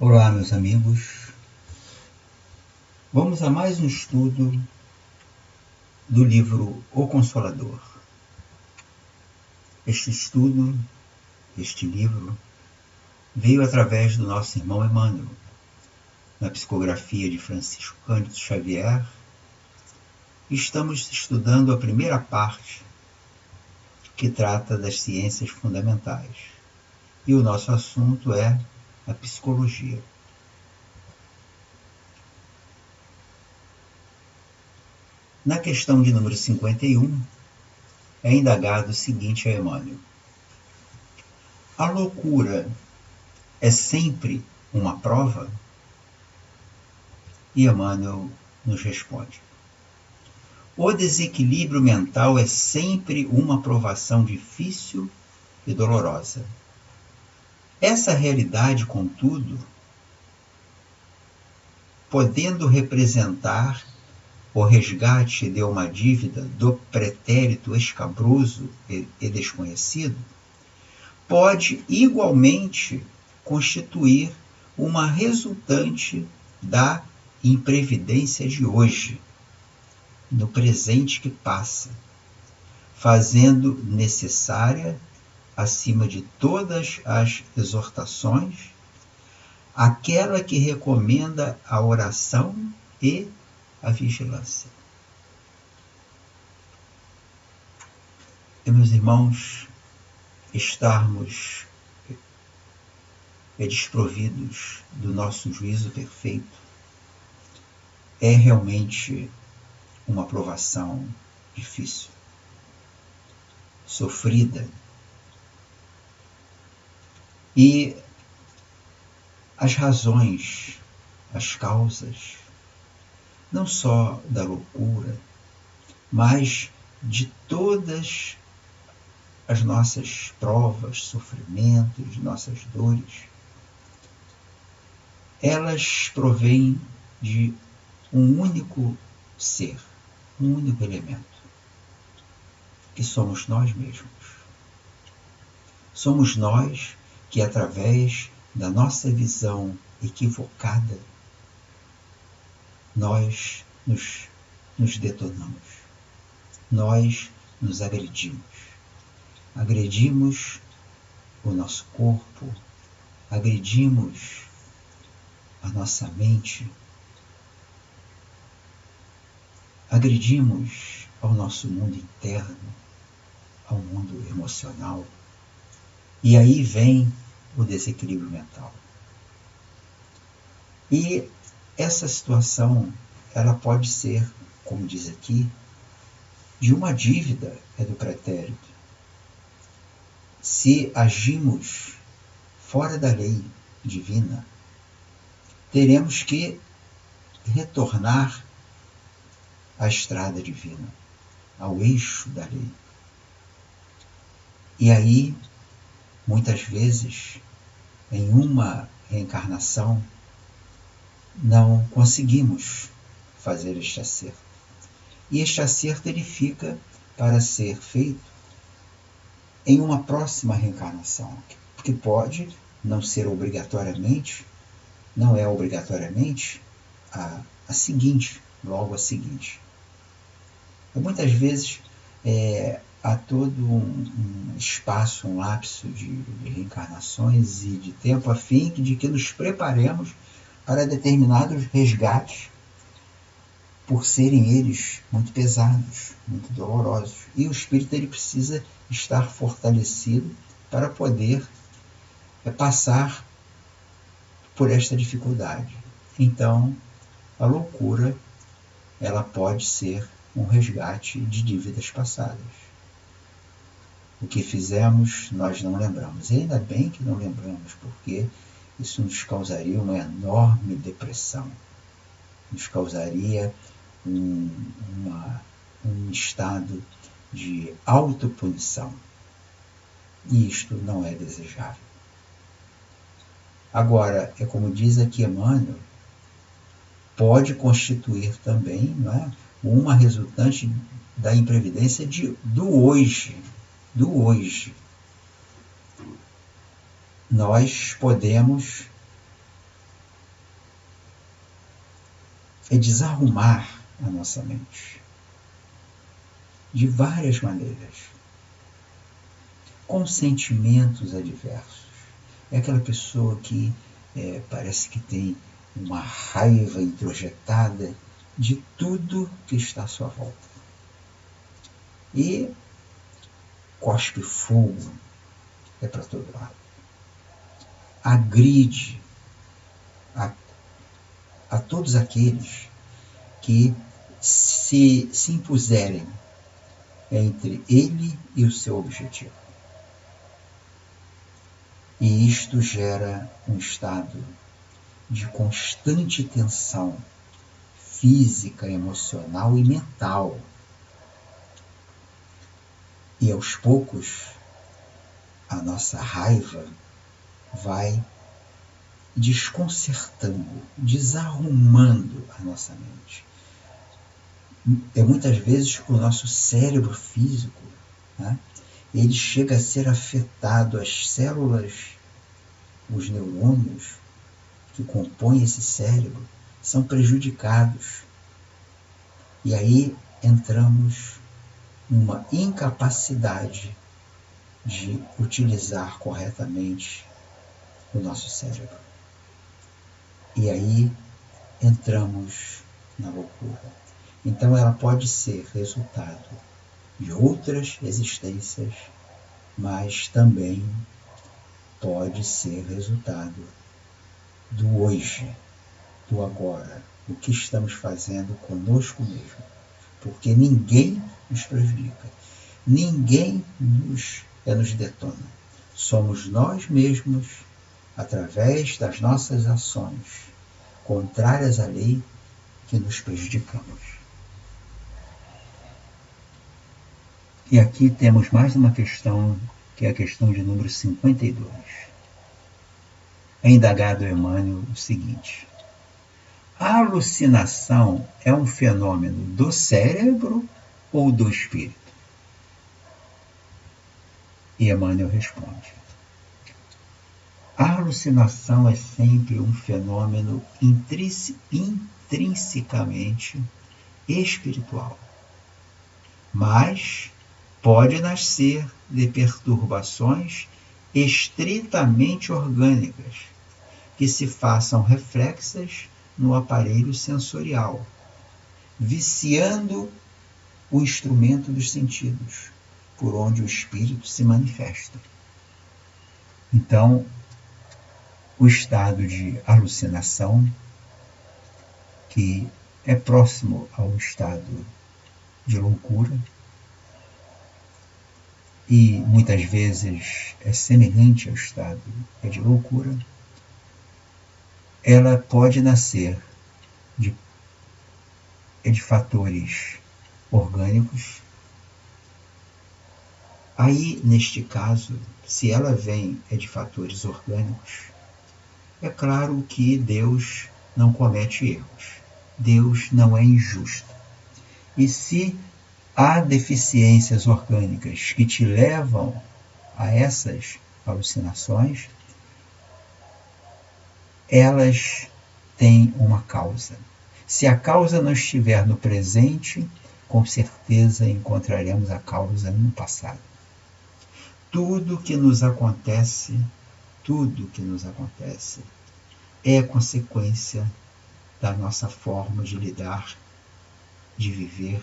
Olá, meus amigos. Vamos a mais um estudo do livro O Consolador. Este livro, veio através do nosso irmão Emmanuel, na psicografia de Francisco Cândido Xavier. Estamos estudando a primeira parte, que trata das ciências fundamentais. E o nosso assunto é a psicologia. Na questão de número 51, é indagado o seguinte a Emmanuel: a loucura é sempre uma prova? E Emmanuel nos responde: o desequilíbrio mental é sempre uma provação difícil e dolorosa. Essa realidade, contudo, podendo representar o resgate de uma dívida do pretérito escabroso e desconhecido, pode igualmente constituir uma resultante da imprevidência de hoje, no presente que passa, fazendo necessária, acima de todas as exortações, aquela que recomenda a oração e a vigilância. E, meus irmãos, estarmos desprovidos do nosso juízo perfeito é realmente uma provação difícil, sofrida. E as razões, as causas, não só da loucura, mas de todas as nossas provas, sofrimentos, nossas dores, elas provêm de um único ser, um único elemento, que somos nós mesmos. Somos nós que, através da nossa visão equivocada, nós nos detonamos, nós nos agredimos. Agredimos o nosso corpo, agredimos a nossa mente, agredimos ao nosso mundo interno, ao mundo emocional. E aí vem o desequilíbrio mental. E essa situação, ela pode ser, como diz aqui, de uma dívida do pretérito. Se agimos fora da lei divina, teremos que retornar à estrada divina, ao eixo da lei. E aí, muitas vezes, em uma reencarnação, não conseguimos fazer este acerto. E este acerto ele fica para ser feito em uma próxima reencarnação, que pode não ser obrigatoriamente, não é obrigatoriamente a seguinte, logo a seguinte. Muitas vezes há todo um espaço, um lapso de reencarnações e de tempo a fim de que nos preparemos para determinados resgates, por serem eles muito pesados, muito dolorosos. E o espírito ele precisa estar fortalecido para poder passar por esta dificuldade. Então, a loucura ela pode ser um resgate de dívidas passadas. O que fizemos, nós não lembramos. E ainda bem que não lembramos, porque isso nos causaria uma enorme depressão. Nos causaria um estado de autopunição. E isto não é desejável. Agora, é como diz aqui Emmanuel, pode constituir também, não é, uma resultante da imprevidência do hoje. Nós podemos é desarrumar a nossa mente de várias maneiras, com sentimentos adversos. É aquela pessoa que parece que tem uma raiva introjetada de tudo que está à sua volta. E cospe fogo para todo lado. Agride a todos aqueles que se impuserem entre ele e o seu objetivo. E isto gera um estado de constante tensão física, emocional e mental. E aos poucos, a nossa raiva vai desconcertando, desarrumando a nossa mente. Muitas vezes o nosso cérebro físico, né, ele chega a ser afetado, as células, os neurônios que compõem esse cérebro são prejudicados. E aí entramos numa incapacidade de utilizar corretamente o nosso cérebro. E aí entramos na loucura. Então ela pode ser resultado de outras existências, mas também pode ser resultado do hoje, do agora, o que estamos fazendo conosco mesmo. Porque ninguém nos prejudica, ninguém nos detona. Somos nós mesmos, através das nossas ações contrárias à lei, que nos prejudicamos. E aqui temos mais uma questão, que é a questão de número 52. É indagado Emmanuel o seguinte: a alucinação é um fenômeno do cérebro ou do espírito? E Emmanuel responde: a alucinação é sempre um fenômeno intrinsecamente espiritual, mas pode nascer de perturbações estritamente orgânicas, que se façam reflexas no aparelho sensorial, viciando o instrumento dos sentidos, por onde o espírito se manifesta. Então, o estado de alucinação, que é próximo ao estado de loucura, e muitas vezes é semelhante ao estado de loucura, ela pode nascer de fatores orgânicos. Aí, neste caso, se ela vem de fatores orgânicos, é claro que Deus não comete erros. Deus não é injusto. E se há deficiências orgânicas que te levam a essas alucinações, elas têm uma causa. Se a causa não estiver no presente, com certeza encontraremos a causa no passado. Tudo que nos acontece é consequência da nossa forma de lidar, de viver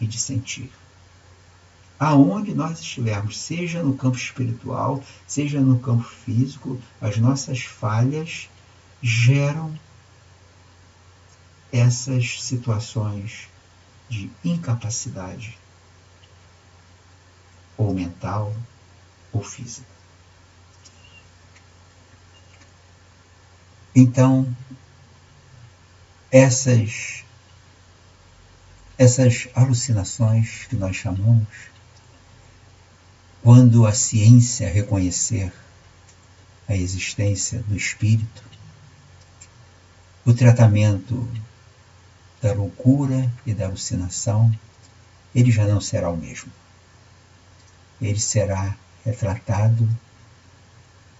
e de sentir. Aonde nós estivermos, seja no campo espiritual, seja no campo físico, as nossas falhas geram essas situações de incapacidade, ou mental, ou física. Então, essas alucinações que nós chamamos, quando a ciência reconhecer a existência do espírito, o tratamento da loucura e da alucinação, ele já não será o mesmo. Ele será retratado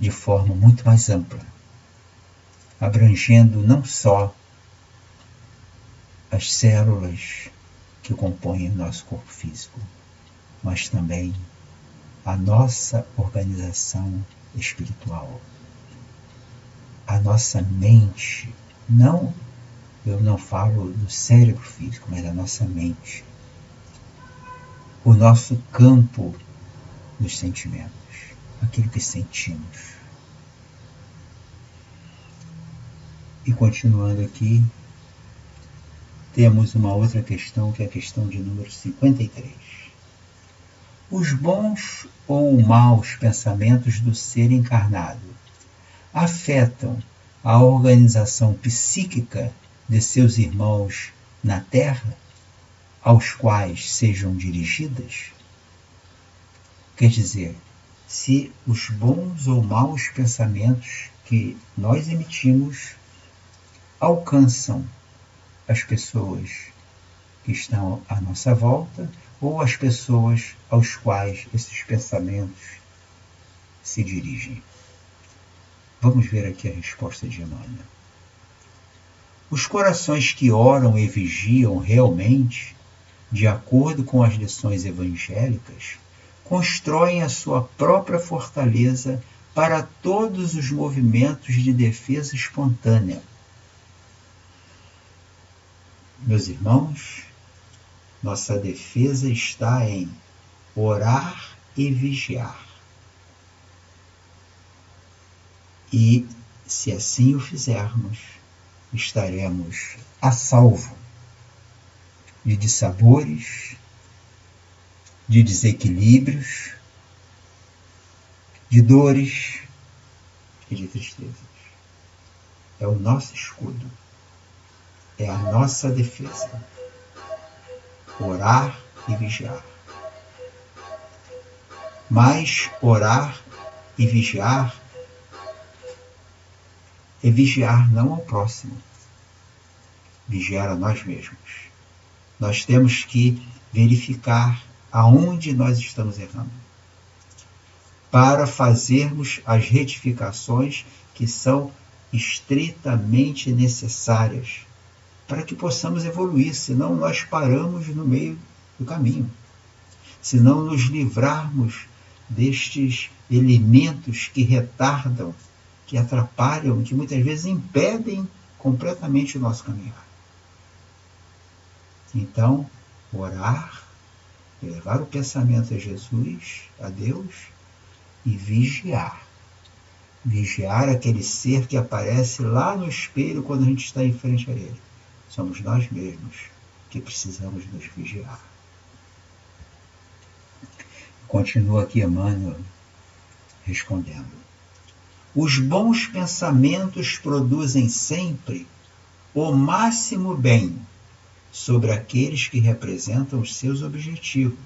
de forma muito mais ampla, abrangendo não só as células que compõem o nosso corpo físico, mas também a nossa organização espiritual, a nossa mente. Eu não falo do cérebro físico, mas da nossa mente, o nosso campo dos sentimentos, aquilo que sentimos. E continuando aqui, temos uma outra questão, que é a questão de número 53. Os bons ou maus pensamentos do ser encarnado afetam a organização psíquica de seus irmãos na Terra, aos quais sejam dirigidas? Quer dizer, se os bons ou maus pensamentos que nós emitimos alcançam as pessoas que estão à nossa volta ou as pessoas aos quais esses pensamentos se dirigem. Vamos ver aqui a resposta de Emmanuel. Os corações que oram e vigiam realmente, de acordo com as lições evangélicas, constroem a sua própria fortaleza para todos os movimentos de defesa espontânea. Meus irmãos, nossa defesa está em orar e vigiar. E, se assim o fizermos, estaremos a salvo de dissabores, de desequilíbrios, de dores e de tristezas. É o nosso escudo, é a nossa defesa. Orar e vigiar. Mas orar e vigiar é vigiar não ao próximo, vigiar a nós mesmos. Nós temos que verificar aonde nós estamos errando, para fazermos as retificações que são estritamente necessárias para que possamos evoluir, senão nós paramos no meio do caminho. Se não nos livrarmos destes elementos que retardam, que atrapalham, que muitas vezes impedem completamente o nosso caminhar. Então, orar, elevar o pensamento a Jesus, a Deus, e vigiar. Vigiar aquele ser que aparece lá no espelho quando a gente está em frente a ele. Somos nós mesmos que precisamos nos vigiar. Continua aqui Emmanuel respondendo. Os bons pensamentos produzem sempre o máximo bem sobre aqueles que representam os seus objetivos,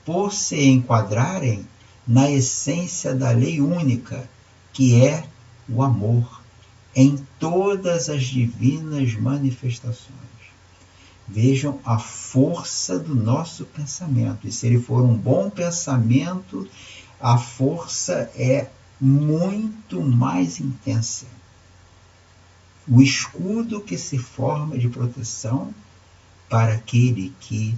por se enquadrarem na essência da lei única, que é o amor, em todas as divinas manifestações. Vejam a força do nosso pensamento. E se ele for um bom pensamento, a força é muito mais intensa. O escudo que se forma de proteção para aquele que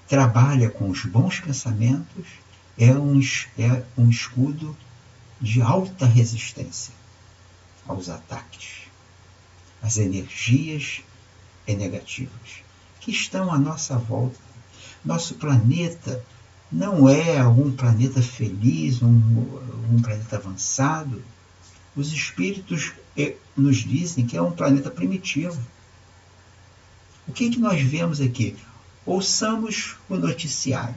trabalha com os bons pensamentos é um escudo de alta resistência aos ataques, às energias negativas que estão à nossa volta. Nosso planeta não é um planeta feliz, um planeta avançado. Os espíritos nos dizem que é um planeta primitivo. O que nós vemos aqui? Ouçamos o noticiário.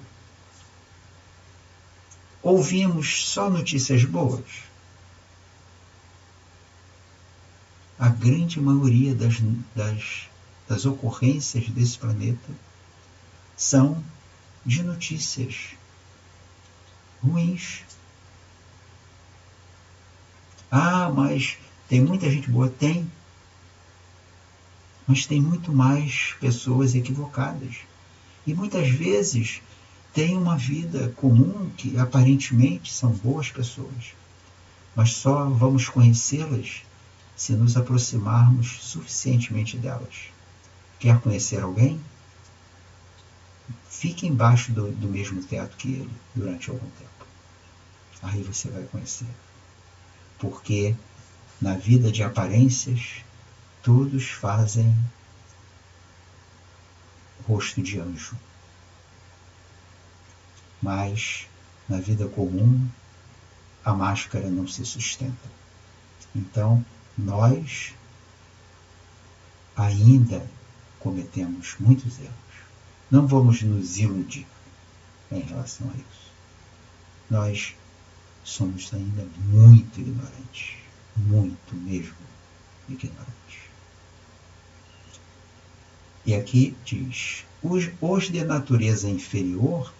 Ouvimos só notícias boas? A grande maioria das ocorrências desse planeta são de notícias ruins. Ah, mas tem muita gente boa? Tem. Mas tem muito mais pessoas equivocadas. E muitas vezes têm uma vida comum que aparentemente são boas pessoas. Mas só vamos conhecê-las se nos aproximarmos suficientemente delas. Quer conhecer alguém? Fique embaixo do mesmo teto que ele durante algum tempo. Aí você vai conhecer. Porque na vida de aparências, todos fazem rosto de anjo. Mas na vida comum, a máscara não se sustenta. Então, nós ainda cometemos muitos erros. Não vamos nos iludir em relação a isso. Nós somos ainda muito ignorantes. Muito mesmo ignorantes. E aqui diz: os de natureza inferior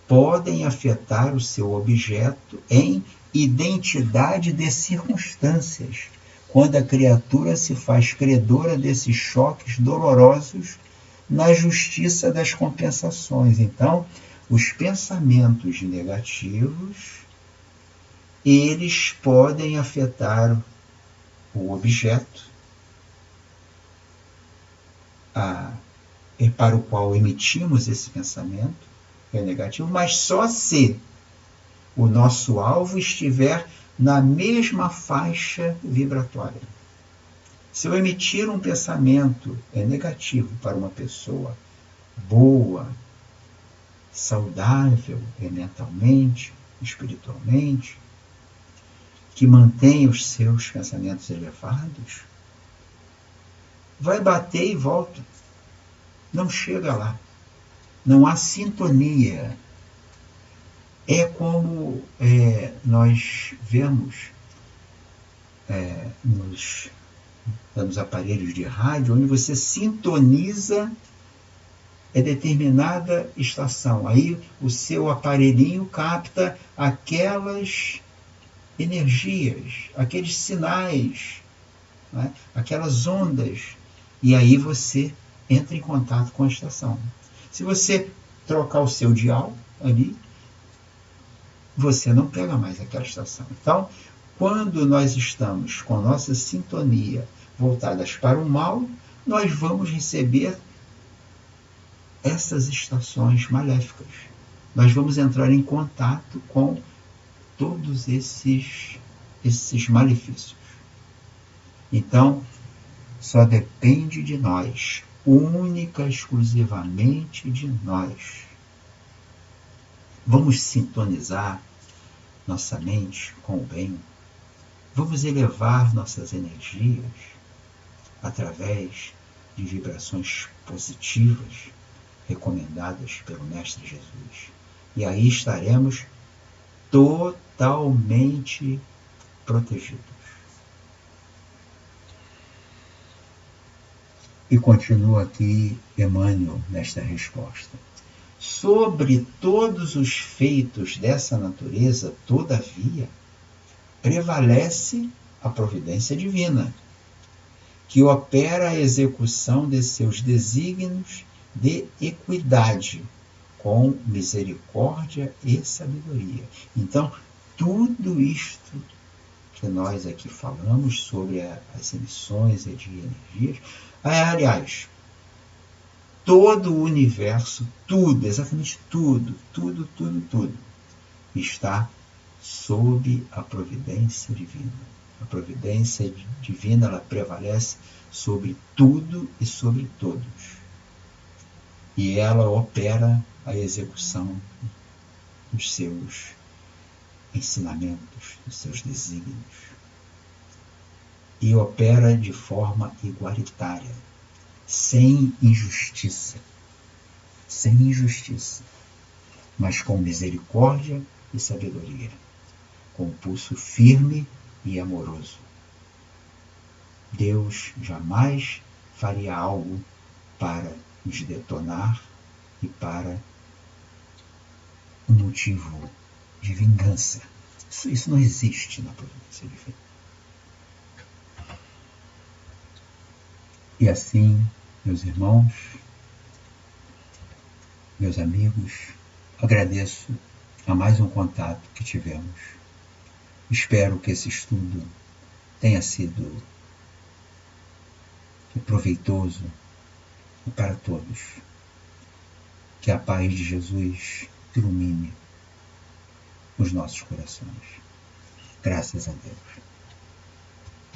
podem afetar o seu objeto em identidade de circunstâncias, quando a criatura se faz credora desses choques dolorosos na justiça das compensações. Então, os pensamentos negativos, eles podem afetar o objeto para o qual emitimos esse pensamento, que é negativo, mas só se o nosso alvo estiver na mesma faixa vibratória. Se eu emitir um pensamento negativo para uma pessoa boa, saudável mentalmente, espiritualmente, que mantém os seus pensamentos elevados, vai bater e volta. Não chega lá. Não há sintonia. É como nós vemos nos aparelhos de rádio, onde você sintoniza determinada estação. Aí o seu aparelhinho capta aquelas energias, aqueles sinais, né? Aquelas ondas. E aí você entra em contato com a estação. Se você trocar o seu dial ali, você não pega mais aquela estação. Então, quando nós estamos com nossa sintonia voltadas para o mal, nós vamos receber essas estações maléficas. Nós vamos entrar em contato com todos esses malefícios. Então, só depende de nós, única, exclusivamente de nós. Vamos sintonizar nossa mente com o bem. Vamos elevar nossas energias através de vibrações positivas recomendadas pelo Mestre Jesus. E aí estaremos totalmente protegidos. E continua aqui Emmanuel nesta resposta. Sobre todos os feitos dessa natureza, todavia, prevalece a providência divina, que opera a execução de seus desígnios de equidade, com misericórdia e sabedoria. Então, tudo isto que nós aqui falamos sobre as emissões de energias, aliás, todo o universo, tudo, exatamente tudo, está sob a providência divina. A providência divina, ela prevalece sobre tudo e sobre todos. E ela opera a execução dos seus ensinamentos, dos seus desígnios. E opera de forma igualitária, sem injustiça, mas com misericórdia e sabedoria, com pulso firme e amoroso. Deus jamais faria algo para nos detonar e para um motivo de vingança. Isso não existe na providência divina. E assim, meus irmãos, meus amigos, agradeço a mais um contato que tivemos. Espero que esse estudo tenha sido e proveitoso e para todos. Que a paz de Jesus ilumine os nossos corações. Graças a Deus.